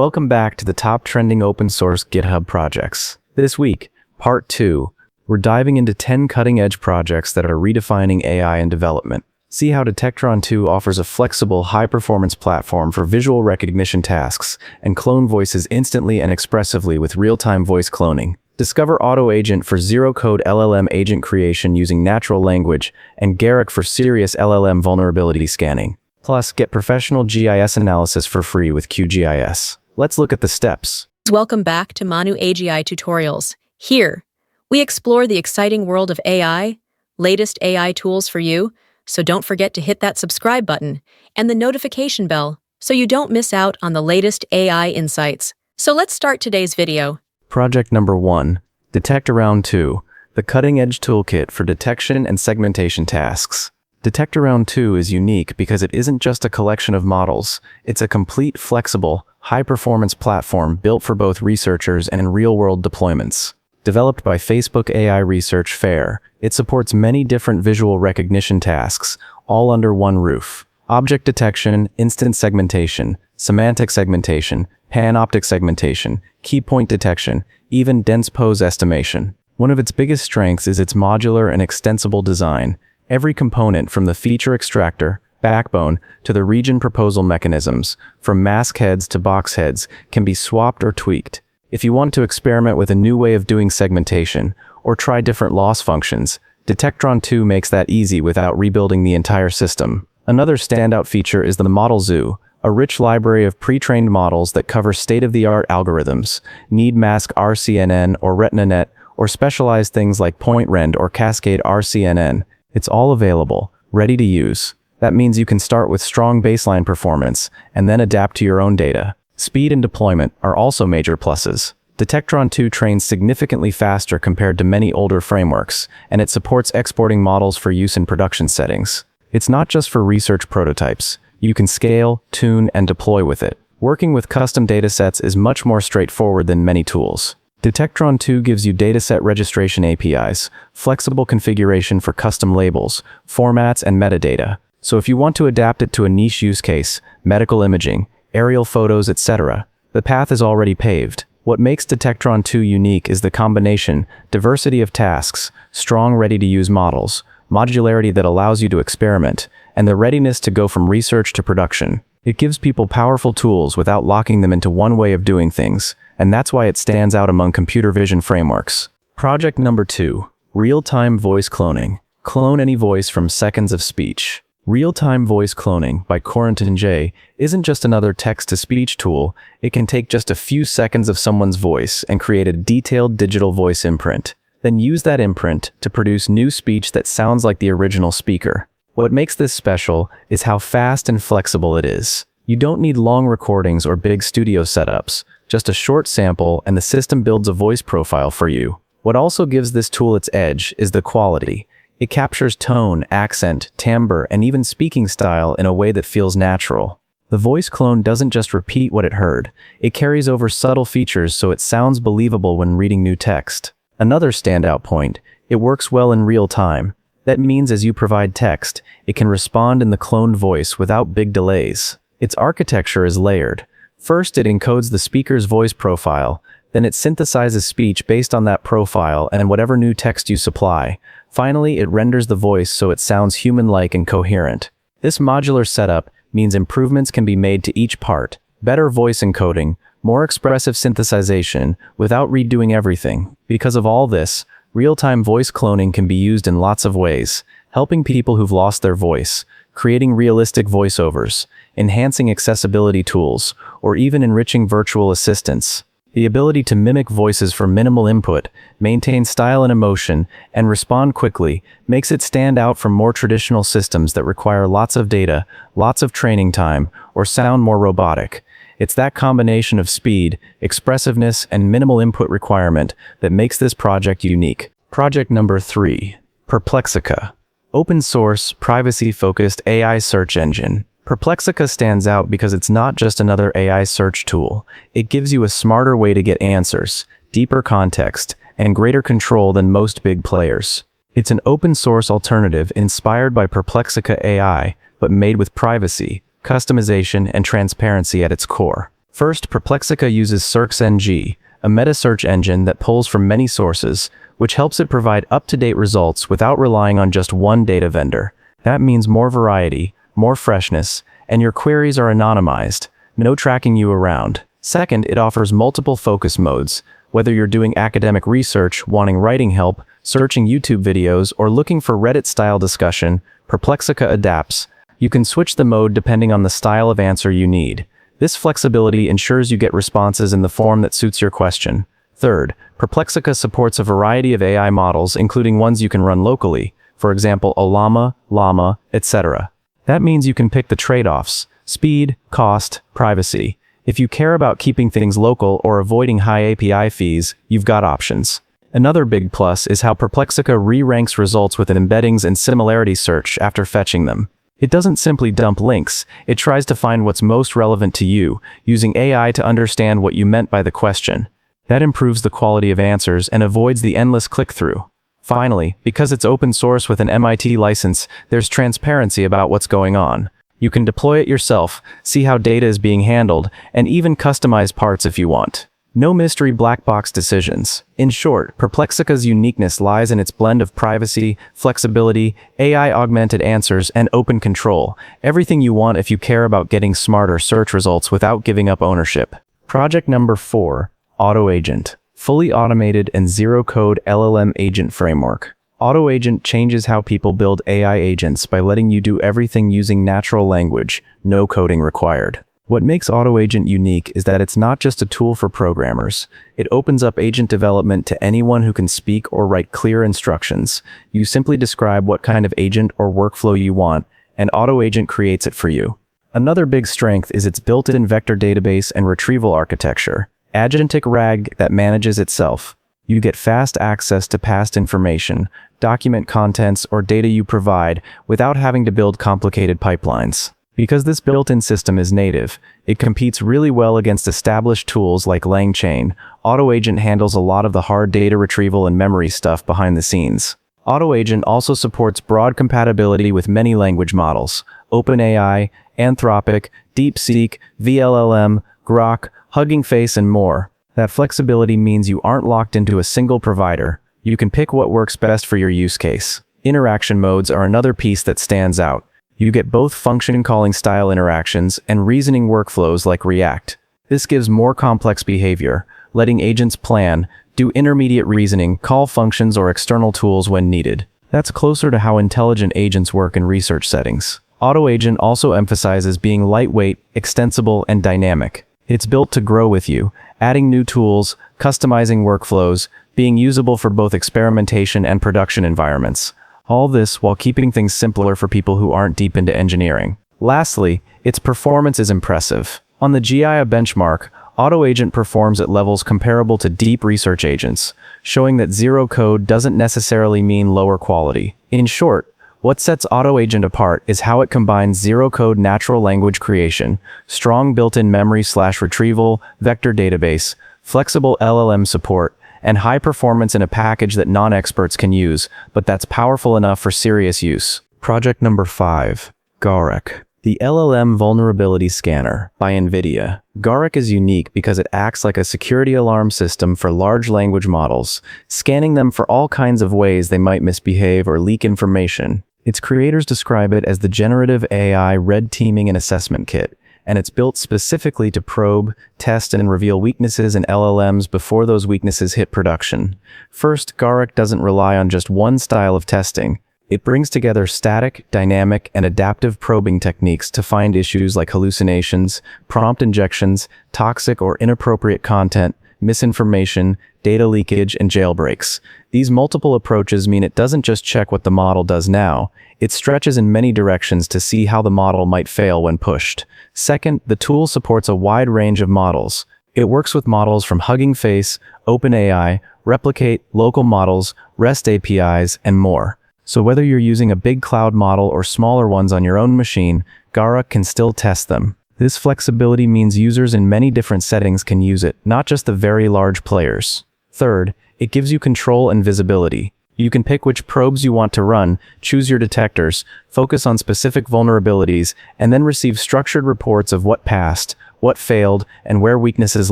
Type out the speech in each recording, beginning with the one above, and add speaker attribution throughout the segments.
Speaker 1: Welcome back to the top trending open source GitHub projects. This week, part 2, we're diving into 10 cutting-edge projects that are redefining AI in development. See how Detectron 2 offers a flexible, high-performance platform for visual recognition tasks and clone voices instantly and expressively with real-time voice cloning. Discover AutoAgent for zero-code LLM agent creation using natural language and Garak for serious LLM vulnerability scanning. Plus, get professional GIS analysis for free with QGIS. Let's look at the steps.
Speaker 2: Welcome back to Manu AGI Tutorials. Here, we explore the exciting world of AI, latest AI tools for you, so don't forget to hit that subscribe button and the notification bell so you don't miss out on the latest AI insights. So let's start today's video.
Speaker 1: Project number 1, Detectron 2, the cutting-edge toolkit for detection and segmentation tasks. Detectron 2 is unique because it isn't just a collection of models, it's a complete, flexible, high-performance platform built for both researchers and real-world deployments. Developed by Facebook AI Research FAIR, it supports many different visual recognition tasks, all under one roof. Object detection, instant segmentation, semantic segmentation, panoptic segmentation, key point detection, even dense pose estimation. One of its biggest strengths is its modular and extensible design. Every component from the feature extractor, backbone, to the region proposal mechanisms, from mask heads to box heads, can be swapped or tweaked. If you want to experiment with a new way of doing segmentation, or try different loss functions, Detectron 2 makes that easy without rebuilding the entire system. Another standout feature is the Model Zoo, a rich library of pre-trained models that cover state-of-the-art algorithms, need mask RCNN or RetinaNet, or specialized things like point rend or cascade RCNN. It's all available, ready to use. That means you can start with strong baseline performance and then adapt to your own data. Speed and deployment are also major pluses. Detectron 2 trains significantly faster compared to many older frameworks, and it supports exporting models for use in production settings. It's not just for research prototypes. You can scale, tune, and deploy with it. Working with custom datasets is much more straightforward than many tools. Detectron 2 gives you dataset registration APIs, flexible configuration for custom labels, formats, and metadata. So if you want to adapt it to a niche use case, medical imaging, aerial photos, etc., the path is already paved. What makes Detectron 2 unique is the combination, diversity of tasks, strong ready-to-use models, modularity that allows you to experiment, and the readiness to go from research to production. It gives people powerful tools without locking them into one way of doing things, and that's why it stands out among computer vision frameworks. Project number 2, Real-Time Voice Cloning. Clone any voice from seconds of speech. Real-time voice cloning by Corentin J isn't just another text-to-speech tool. It can take just a few seconds of someone's voice and create a detailed digital voice imprint. Then use that imprint to produce new speech that sounds like the original speaker. What makes this special is how fast and flexible it is. You don't need long recordings or big studio setups, just a short sample and the system builds a voice profile for you. What also gives this tool its edge is the quality. It captures tone, accent, timbre, and even speaking style in a way that feels natural. The voice clone doesn't just repeat what it heard, it carries over subtle features so it sounds believable when reading new text. Another standout point, it works well in real time. That means as you provide text, it can respond in the cloned voice without big delays. Its architecture is layered. First, it encodes the speaker's voice profile, then it synthesizes speech based on that profile and whatever new text you supply. Finally, it renders the voice so it sounds human-like and coherent. This modular setup means improvements can be made to each part, better voice encoding, more expressive synthesization, without redoing everything. Because of all this, real-time voice cloning can be used in lots of ways, helping people who've lost their voice, creating realistic voiceovers, enhancing accessibility tools, or even enriching virtual assistants. The ability to mimic voices for minimal input, maintain style and emotion, and respond quickly makes it stand out from more traditional systems that require lots of data, lots of training time, or sound more robotic. It's that combination of speed, expressiveness, and minimal input requirement that makes this project unique. Project number 3, Perplexica. Open source, privacy-focused AI search engine. Perplexica stands out because it's not just another AI search tool. It gives you a smarter way to get answers, deeper context, and greater control than most big players. It's an open-source alternative inspired by Perplexica AI, but made with privacy, customization, and transparency at its core. First, Perplexica uses SearchNG, a meta search engine that pulls from many sources, which helps it provide up-to-date results without relying on just one data vendor. That means more variety, more freshness, and your queries are anonymized, no tracking you around. Second, it offers multiple focus modes. Whether you're doing academic research, wanting writing help, searching YouTube videos, or looking for Reddit-style discussion, Perplexica adapts. You can switch the mode depending on the style of answer you need. This flexibility ensures you get responses in the form that suits your question. Third, Perplexica supports a variety of AI models, including ones you can run locally, for example, Llama, Llama, etc. That means you can pick the trade-offs: speed, cost, privacy. If you care about keeping things local or avoiding high API fees, you've got options. Another big plus is how Perplexica re-ranks results with embeddings and similarity search after fetching them. It doesn't simply dump links, it tries to find what's most relevant to you, using AI to understand what you meant by the question. That improves the quality of answers and avoids the endless click-through. Finally, because it's open source with an MIT license, there's transparency about what's going on. You can deploy it yourself, see how data is being handled, and even customize parts if you want. No mystery black box decisions. In short, Perplexica's uniqueness lies in its blend of privacy, flexibility, AI-augmented answers, and open control. Everything you want if you care about getting smarter search results without giving up ownership. Project number 4, AutoAgent. Fully automated and zero-code LLM agent framework. AutoAgent changes how people build AI agents by letting you do everything using natural language, no coding required. What makes AutoAgent unique is that it's not just a tool for programmers. It opens up agent development to anyone who can speak or write clear instructions. You simply describe what kind of agent or workflow you want, and AutoAgent creates it for you. Another big strength is its built-in vector database and retrieval architecture. Agentic RAG that manages itself. You get fast access to past information, document contents, or data you provide without having to build complicated pipelines. Because this built-in system is native, it competes really well against established tools like LangChain. AutoAgent handles a lot of the hard data retrieval and memory stuff behind the scenes. AutoAgent also supports broad compatibility with many language models: OpenAI, Anthropic, DeepSeek, VLLM, Garak, Hugging Face, and more. That flexibility means you aren't locked into a single provider. You can pick what works best for your use case. Interaction modes are another piece that stands out. You get both function calling style interactions and reasoning workflows like React. This gives more complex behavior, letting agents plan, do intermediate reasoning, call functions or external tools when needed. That's closer to how intelligent agents work in research settings. AutoAgent also emphasizes being lightweight, extensible, and dynamic. It's built to grow with you, adding new tools, customizing workflows, being usable for both experimentation and production environments. All this while keeping things simpler for people who aren't deep into engineering. Lastly, its performance is impressive. On the GIS benchmark, AutoAgent performs at levels comparable to deep research agents, showing that zero code doesn't necessarily mean lower quality. In short, what sets AutoAgent apart is how it combines zero-code natural language creation, strong built-in memory/retrieval, vector database, flexible LLM support, and high performance in a package that non-experts can use, but that's powerful enough for serious use. Project number 5, Garak. The LLM Vulnerability Scanner by NVIDIA. Garak is unique because it acts like a security alarm system for large language models, scanning them for all kinds of ways they might misbehave or leak information. Its creators describe it as the generative AI red teaming and assessment kit, and it's built specifically to probe, test, and reveal weaknesses in LLMs before those weaknesses hit production. First, Garak doesn't rely on just one style of testing. It brings together static, dynamic, and adaptive probing techniques to find issues like hallucinations, prompt injections, toxic or inappropriate content, misinformation, data leakage, and jailbreaks. These multiple approaches mean it doesn't just check what the model does now, it stretches in many directions to see how the model might fail when pushed. Second, the tool supports a wide range of models. It works with models from Hugging Face, OpenAI, Replicate, local models, REST APIs, and more. So whether you're using a big cloud model or smaller ones on your own machine, Garak can still test them. This flexibility means users in many different settings can use it, not just the very large players. Third, it gives you control and visibility. You can pick which probes you want to run, choose your detectors, focus on specific vulnerabilities, and then receive structured reports of what passed, what failed, and where weaknesses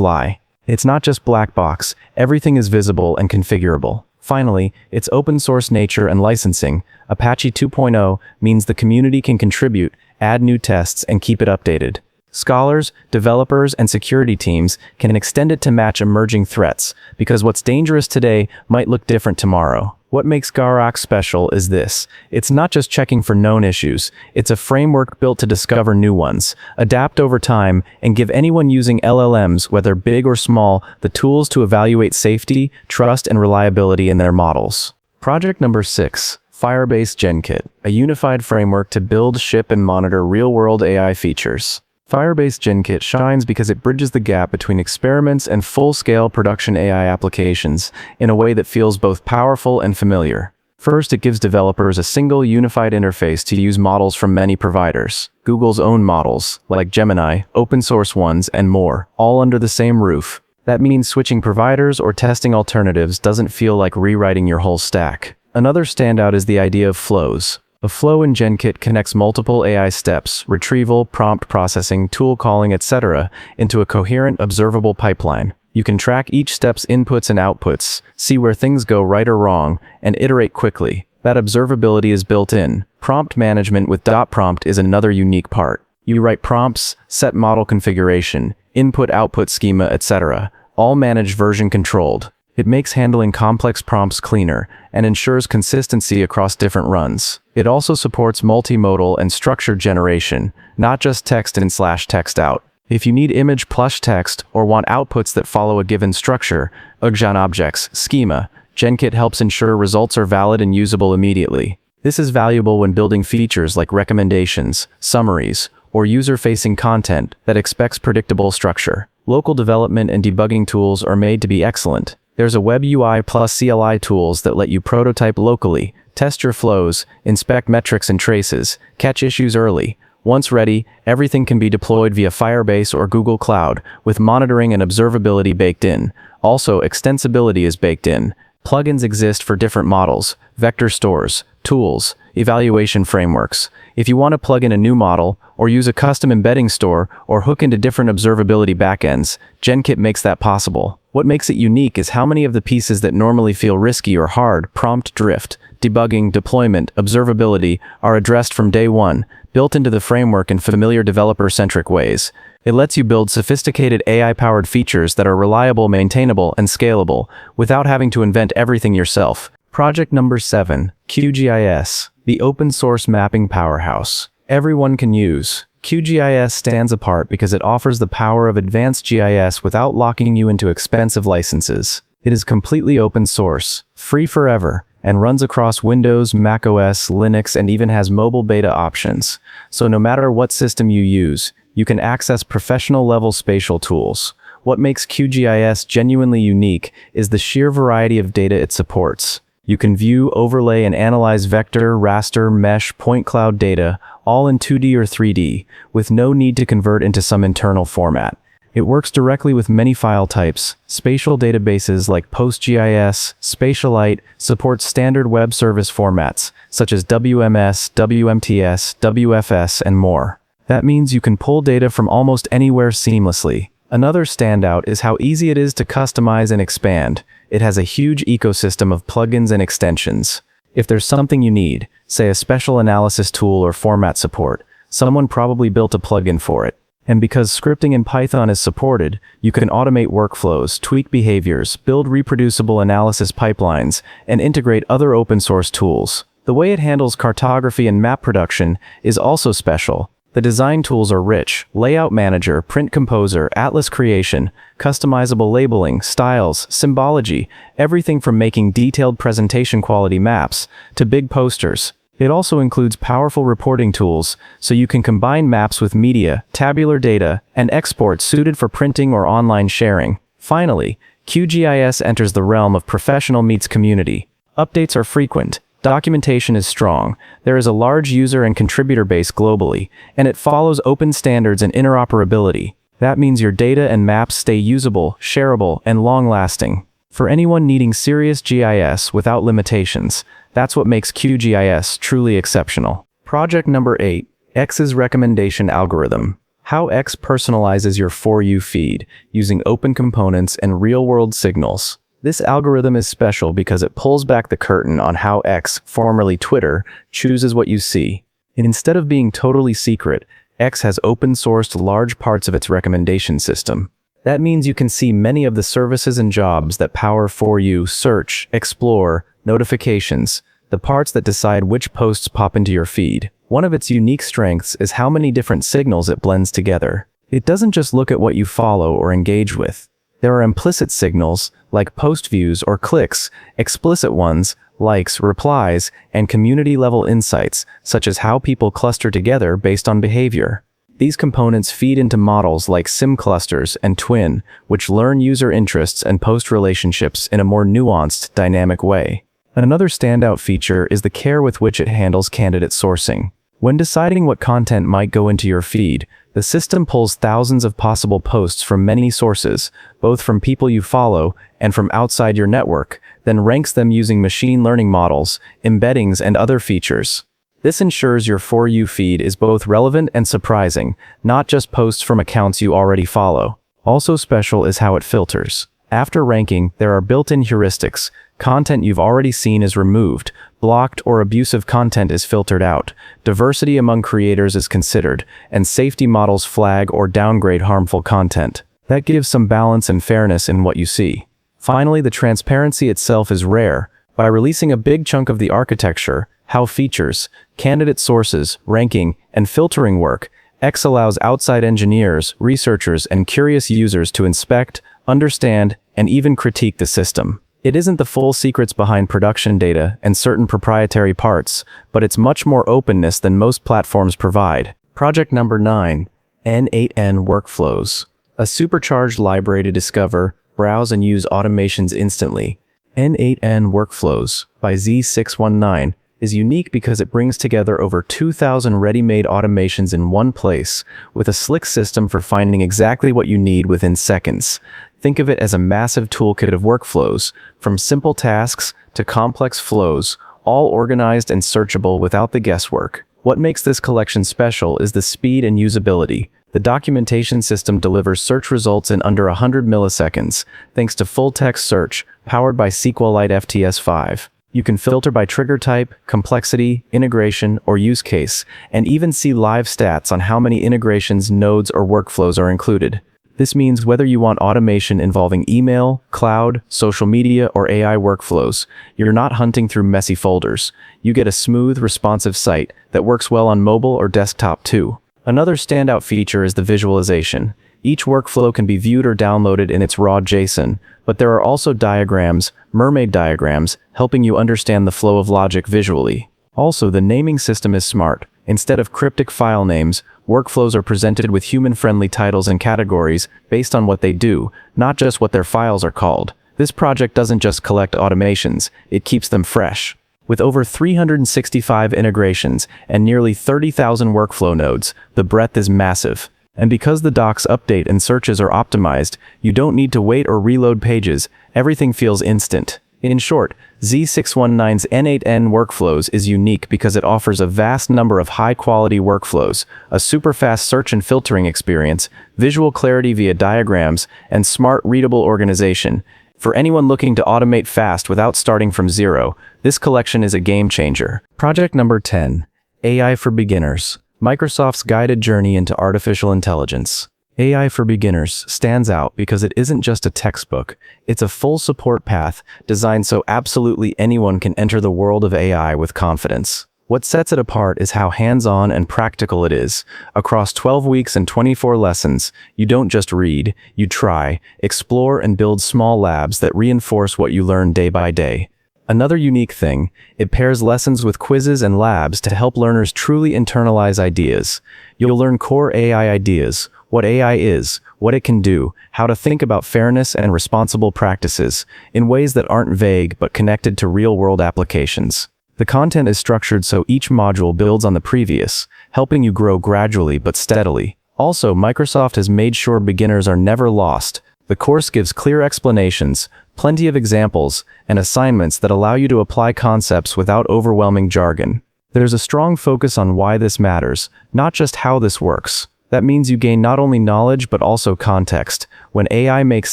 Speaker 1: lie. It's not just black box, everything is visible and configurable. Finally, its open source nature and licensing. Apache 2.0 means the community can contribute, add new tests, and keep it updated. Scholars, developers, and security teams can extend it to match emerging threats, because what's dangerous today might look different tomorrow. What makes Garak special is this: it's not just checking for known issues, it's a framework built to discover new ones, adapt over time, and give anyone using LLMs, whether big or small, the tools to evaluate safety, trust, and reliability in their models. Project number 6. Firebase Genkit, a unified framework to build, ship, and monitor real-world AI features. Firebase Genkit shines because it bridges the gap between experiments and full-scale production AI applications in a way that feels both powerful and familiar. First, it gives developers a single unified interface to use models from many providers. Google's own models, like Gemini, open-source ones, and more, all under the same roof. That means switching providers or testing alternatives doesn't feel like rewriting your whole stack. Another standout is the idea of flows. A flow in Genkit connects multiple AI steps, retrieval, prompt processing, tool calling, etc., into a coherent, observable pipeline. You can track each step's inputs and outputs, see where things go right or wrong, and iterate quickly. That observability is built in. Prompt management with .prompt is another unique part. You write prompts, set model configuration, input-output schema, etc., all managed version controlled. It makes handling complex prompts cleaner and ensures consistency across different runs. It also supports multimodal and structured generation, not just text in / text out. If you need image plus text or want outputs that follow a given structure, AutoAgent objects, schema, Genkit helps ensure results are valid and usable immediately. This is valuable when building features like recommendations, summaries, or user-facing content that expects predictable structure. Local development and debugging tools are made to be excellent. There's a Web UI plus CLI tools that let you prototype locally, test your flows, inspect metrics and traces, catch issues early. Once ready, everything can be deployed via Firebase or Google Cloud, with monitoring and observability baked in. Also, extensibility is baked in. Plugins exist for different models, vector stores, tools, evaluation frameworks. If you want to plug in a new model, or use a custom embedding store, or hook into different observability backends, Genkit makes that possible. What makes it unique is how many of the pieces that normally feel risky or hard, prompt drift, debugging, deployment, observability, are addressed from day one, built into the framework in familiar developer-centric ways. It lets you build sophisticated AI-powered features that are reliable, maintainable, and scalable, without having to invent everything yourself. Project number 7. QGIS, the open-source mapping powerhouse everyone can use. QGIS stands apart because it offers the power of advanced GIS without locking you into expensive licenses. It is completely open source, free forever, and runs across Windows, macOS, Linux, and even has mobile beta options. So no matter what system you use, you can access professional-level spatial tools. What makes QGIS genuinely unique is the sheer variety of data it supports. You can view, overlay, and analyze vector, raster, mesh, point cloud data, all in 2D or 3D, with no need to convert into some internal format. It works directly with many file types. Spatial databases like PostGIS, Spatialite supports standard web service formats, such as WMS, WMTS, WFS, and more. That means you can pull data from almost anywhere seamlessly. Another standout is how easy it is to customize and expand. It has a huge ecosystem of plugins and extensions. If there's something you need, say a special analysis tool or format support, someone probably built a plugin for it. And because scripting in Python is supported, you can automate workflows, tweak behaviors, build reproducible analysis pipelines, and integrate other open-source tools. The way it handles cartography and map production is also special. The design tools are rich: Layout Manager, Print Composer, Atlas Creation, customizable labeling, styles, symbology, everything from making detailed presentation quality maps to big posters. It also includes powerful reporting tools, so you can combine maps with media, tabular data, and exports suited for printing or online sharing. Finally, QGIS enters the realm of professional meets community. Updates are frequent. Documentation is strong, there is a large user and contributor base globally, and it follows open standards and interoperability. That means your data and maps stay usable, shareable, and long-lasting. For anyone needing serious GIS without limitations, that's what makes QGIS truly exceptional. Project number 8. X's recommendation algorithm. How X personalizes your For You feed using open components and real-world signals. This algorithm is special because it pulls back the curtain on how X, formerly Twitter, chooses what you see. And instead of being totally secret, X has open-sourced large parts of its recommendation system. That means you can see many of the services and jobs that power For You, search, explore, notifications, the parts that decide which posts pop into your feed. One of its unique strengths is how many different signals it blends together. It doesn't just look at what you follow or engage with. There are implicit signals, like post views or clicks, explicit ones, likes, replies, and community-level insights, such as how people cluster together based on behavior. These components feed into models like SIM clusters and Twin, which learn user interests and post relationships in a more nuanced, dynamic way. Another standout feature is the care with which it handles candidate sourcing. When deciding what content might go into your feed, the system pulls thousands of possible posts from many sources, both from people you follow and from outside your network, then ranks them using machine learning models, embeddings, and other features. This ensures your For You feed is both relevant and surprising, not just posts from accounts you already follow. Also special is how it filters. After ranking, there are built-in heuristics. Content you've already seen is removed, blocked or abusive content is filtered out, diversity among creators is considered, and safety models flag or downgrade harmful content. That gives some balance and fairness in what you see. Finally, the transparency itself is rare. By releasing a big chunk of the architecture, how features, candidate sources, ranking, and filtering work, X allows outside engineers, researchers, and curious users to inspect, understand, and even critique the system. It isn't the full secrets behind production data and certain proprietary parts, but it's much more openness than most platforms provide. Project number 9, N8N Workflows. A supercharged library to discover, browse, and use automations instantly. N8N Workflows by Z619 is unique because it brings together over 2,000 ready-made automations in one place, with a slick system for finding exactly what you need within seconds. Think of it as a massive toolkit of workflows, from simple tasks to complex flows, all organized and searchable without the guesswork. What makes this collection special is the speed and usability. The documentation system delivers search results in under 100 milliseconds, thanks to full-text search, powered by SQLite FTS5. You can filter by trigger type, complexity, integration, or use case, and even see live stats on how many integrations, nodes, or workflows are included. This means whether you want automation involving email, cloud, social media, or AI workflows, you're not hunting through messy folders. You get a smooth, responsive site that works well on mobile or desktop too. Another standout feature is the visualization. Each workflow can be viewed or downloaded in its raw JSON, but there are also diagrams, mermaid diagrams, helping you understand the flow of logic visually. Also, the naming system is smart. Instead of cryptic file names, workflows are presented with human-friendly titles and categories based on what they do, not just what their files are called. This project doesn't just collect automations, it keeps them fresh. With over 365 integrations and nearly 30,000 workflow nodes, the breadth is massive. And because the docs update and searches are optimized, you don't need to wait or reload pages. Everything feels instant. In short, Z619's N8N Workflows is unique because it offers a vast number of high-quality workflows, a super-fast search and filtering experience, visual clarity via diagrams, and smart, readable organization. For anyone looking to automate fast without starting from zero, this collection is a game-changer. Project number 10, AI for Beginners. Microsoft's guided journey into artificial intelligence. AI for Beginners stands out because it isn't just a textbook, it's a full support path designed so absolutely anyone can enter the world of AI with confidence. What sets it apart is how hands-on and practical it is. Across 12 weeks and 24 lessons, you don't just read, you try, explore, and build small labs that reinforce what you learn day by day. Another unique thing, it pairs lessons with quizzes and labs to help learners truly internalize ideas. You'll learn core AI ideas, what AI is, what it can do, how to think about fairness and responsible practices, in ways that aren't vague but connected to real-world applications. The content is structured so each module builds on the previous, helping you grow gradually but steadily. Also, Microsoft has made sure beginners are never lost. The course gives clear explanations, plenty of examples, and assignments that allow you to apply concepts without overwhelming jargon. There's a strong focus on why this matters, not just how this works. That means you gain not only knowledge but also context. When AI makes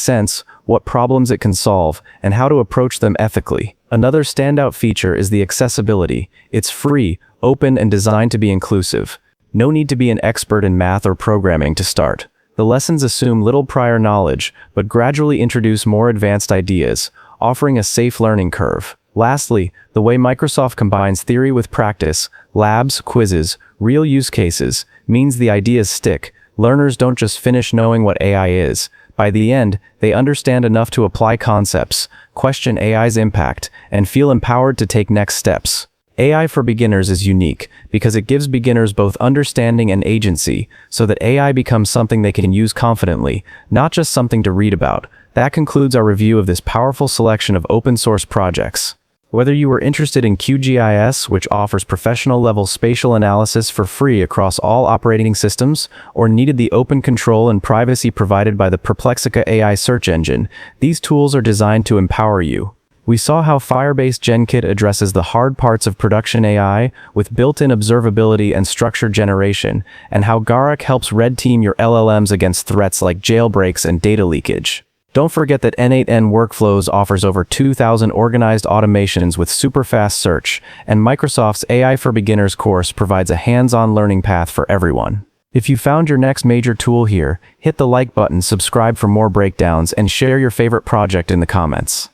Speaker 1: sense, what problems it can solve, and how to approach them ethically. Another standout feature is the accessibility. It's free, open, and designed to be inclusive. No need to be an expert in math or programming to start. The lessons assume little prior knowledge, but gradually introduce more advanced ideas, offering a safe learning curve. Lastly, the way Microsoft combines theory with practice, labs, quizzes, real use cases, means the ideas stick. Learners don't just finish knowing what AI is. By the end, they understand enough to apply concepts, question AI's impact, and feel empowered to take next steps. AI for beginners is unique because it gives beginners both understanding and agency, so that AI becomes something they can use confidently, not just something to read about. That concludes our review of this powerful selection of open-source projects. Whether you are interested in QGIS, which offers professional-level spatial analysis for free across all operating systems, or needed the open control and privacy provided by the Perplexica AI search engine, these tools are designed to empower you. We saw how Firebase Genkit addresses the hard parts of production AI with built-in observability and structure generation, and how Garak helps red team your LLMs against threats like jailbreaks and data leakage. Don't forget that N8N Workflows offers over 2,000 organized automations with super-fast search, and Microsoft's AI for Beginners course provides a hands-on learning path for everyone. If you found your next major tool here, hit the like button, subscribe for more breakdowns, and share your favorite project in the comments.